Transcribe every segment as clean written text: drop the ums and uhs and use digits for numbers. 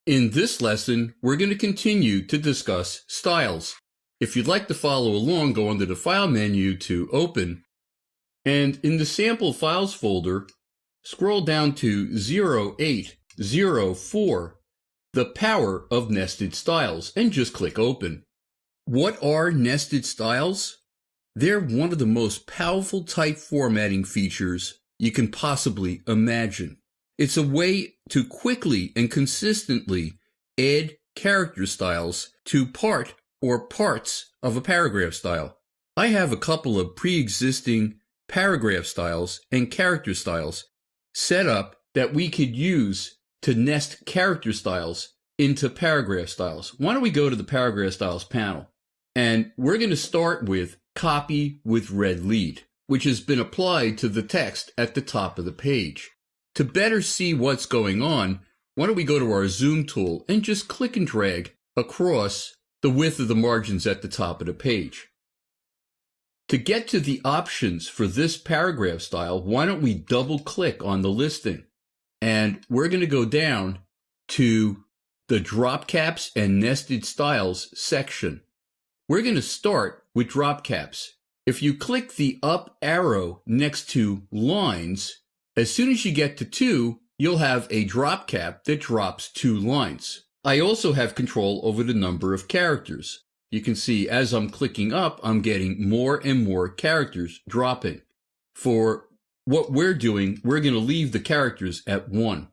In this lesson, we're going to continue to discuss styles. If you'd like to follow along, go under the File menu to Open, and in the Sample Files folder, scroll down to 0804, The Power of Nested Styles, and just click Open. What are nested styles? They're one of the most powerful type formatting features you can possibly imagine. It's a way to quickly and consistently add character styles to part or parts of a paragraph style. I have a couple of pre-existing paragraph styles and character styles set up that we could use to nest character styles into paragraph styles. Why don't we go to the paragraph styles panel, and we're going to start with copy with red lead, which has been applied to the text at the top of the page. To better see what's going on, why don't we go to our zoom tool and just click and drag across the width of the margins at the top of the page. To get to the options for this paragraph style, why don't we double click on the listing, and we're going to go down to the drop caps and nested styles section. We're going to start with drop caps. If you click the up arrow next to lines, as soon as you get to 2, you'll have a drop cap that drops 2 lines. I also have control over the number of characters. You can see as I'm clicking up, I'm getting more and more characters dropping. For what we're doing, we're going to leave the characters at 1.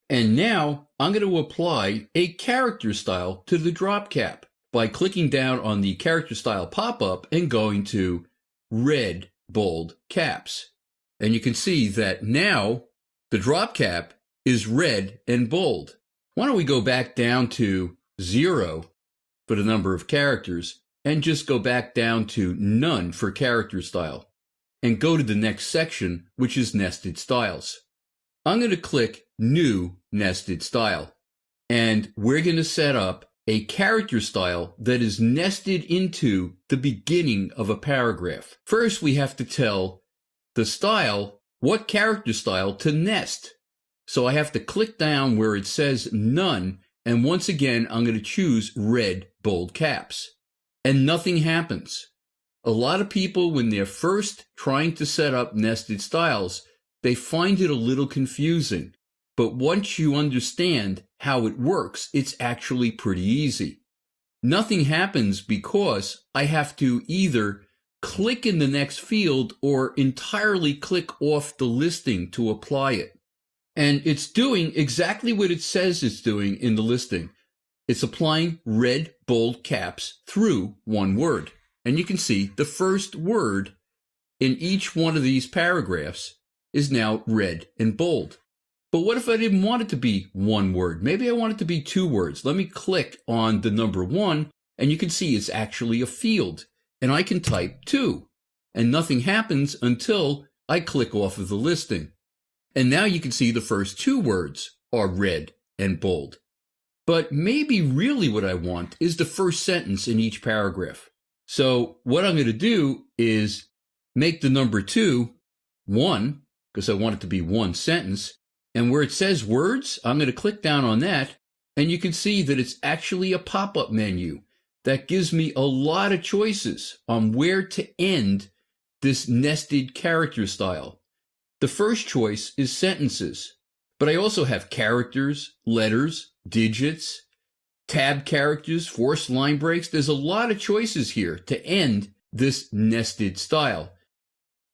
And now I'm going to apply a character style to the drop cap by clicking down on the character style pop-up and going to red bold caps. And you can see that now the drop cap is red and bold. Why don't we go back down to 0 for the number of characters and just go back down to none for character style and go to the next section, which is nested styles. I'm going to click new nested style, and we're going to set up a character style that is nested into the beginning of a paragraph. First, we have to tell the style what character style to nest. So I have to click down where it says none, and once again I'm going to choose red bold caps, and nothing happens. A lot of people, when they're first trying to set up nested styles, they find it a little confusing, but once you understand how it works, it's actually pretty easy. Nothing happens because I have to either click in the next field or entirely click off the listing to apply it. And it's doing exactly what it says it's doing in the listing. It's applying red bold caps through one word. And you can see the first word in each one of these paragraphs is now red and bold. But what if I didn't want it to be one word? Maybe I want it to be 2 words. Let me click on the number 1, and you can see it's actually a field. And I can type 2, and nothing happens until I click off of the listing. And now you can see the first 2 words are red and bold. But maybe really what I want is the first sentence in each paragraph. So what I'm going to do is make the number 2 1, because I want it to be one sentence. And where it says words, I'm going to click down on that, and you can see that it's actually a pop-up menu that gives me a lot of choices on where to end this nested character style. The first choice is sentences, but I also have characters, letters, digits, tab characters, forced line breaks. There's a lot of choices here to end this nested style.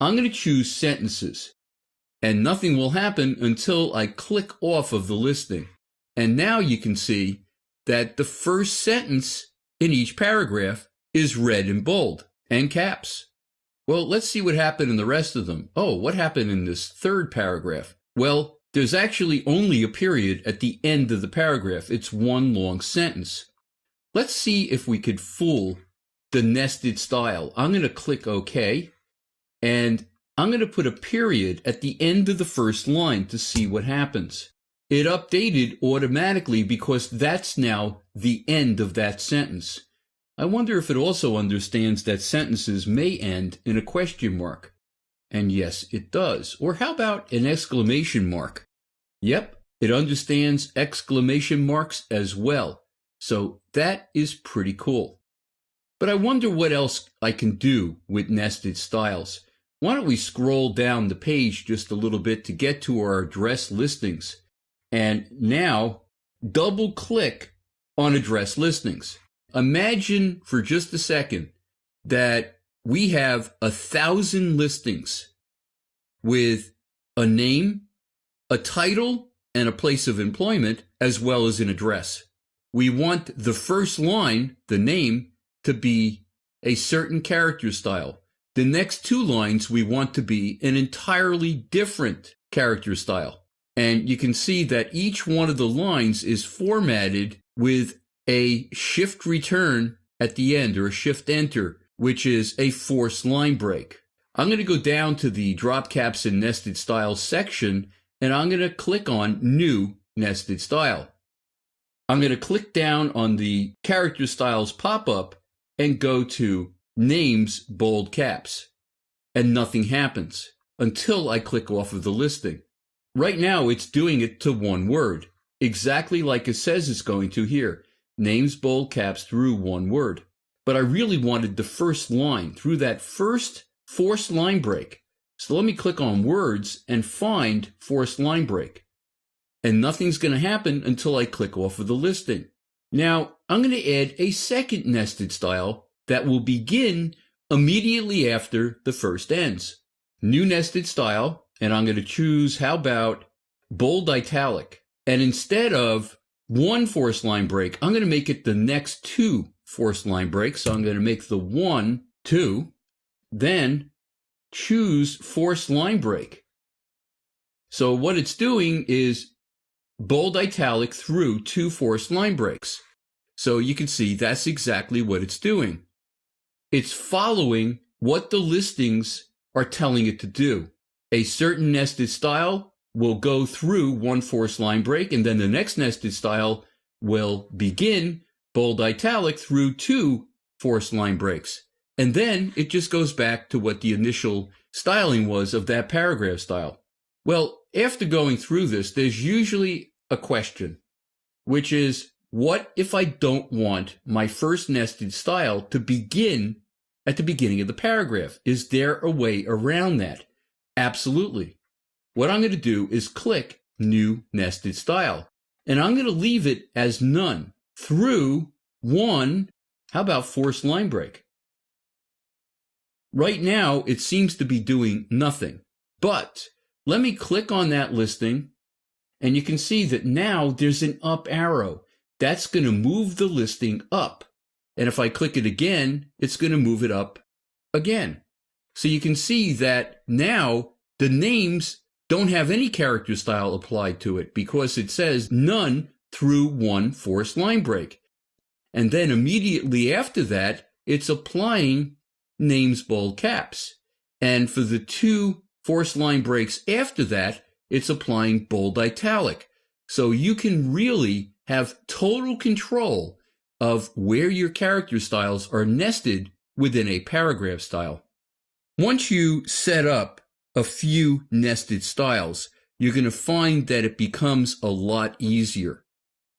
I'm going to choose sentences, and nothing will happen until I click off of the listing. And now you can see that the first sentence in each paragraph is red and bold and caps. Well, let's see what happened in the rest of them. Oh, what happened in this third paragraph? Well, there's actually only a period at the end of the paragraph. It's one long sentence. Let's see if we could fool the nested style. I'm going to click OK, and I'm going to put a period at the end of the first line to see what happens. It updated automatically because that's now the end of that sentence. I wonder if it also understands that sentences may end in a question mark. And yes, it does. Or how about an exclamation mark? Yep, It understands exclamation marks as well. So that is pretty cool. But I wonder what else I can do with nested styles. Why don't we scroll down the page just a little bit to get to our address listings. And now double click on address listings. Imagine for just a second that we have 1,000 listings with a name, a title, and a place of employment, as well as an address. We want the first line, the name, to be a certain character style. The next two lines we want to be an entirely different character style. And you can see that each one of the lines is formatted with a shift return at the end, or a shift enter, which is a forced line break. I'm going to go down to the drop caps and nested styles section, and I'm going to click on New Nested Style. I'm going to click down on the character styles pop-up and go to Names Bold Caps. And nothing happens until I click off of the listing. Right now it's doing it to one word, exactly like it says it's going to here. Names bold caps through one word. But I really wanted the first line through that first forced line break. So let me click on Words and find forced line break. And nothing's going to happen until I click off of the listing. Now, I'm going to add a second nested style that will begin immediately after the first ends. New nested style, and I'm going to choose, how about bold italic? And instead of one forced line break, I'm going to make it the next two forced line breaks. So I'm going to make the 1, 2, then choose forced line break. So what it's doing is bold italic through two forced line breaks. So you can see that's exactly what it's doing. It's following what the listings are telling it to do. A certain nested style will go through one forced line break, and then the next nested style will begin bold italic through two forced line breaks. And then it just goes back to what the initial styling was of that paragraph style. Well, after going through this, there's usually a question, which is, what if I don't want my first nested style to begin at the beginning of the paragraph? Is there a way around that? Absolutely. What I'm going to do is click New Nested Style, and I'm going to leave it as none through one, how about forced line break? Right now, it seems to be doing nothing, but let me click on that listing, and you can see that now there's an up arrow. That's going to move the listing up. And if I click it again, it's going to move it up again. So you can see that now the names don't have any character style applied to it because it says none through one forced line break. And then immediately after that, it's applying names bold caps. And for the two forced line breaks after that, it's applying bold italic. So you can really have total control of where your character styles are nested within a paragraph style. Once you set up a few nested styles, you're going to find that it becomes a lot easier.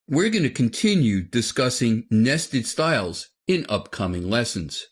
We're going to continue discussing nested styles in upcoming lessons.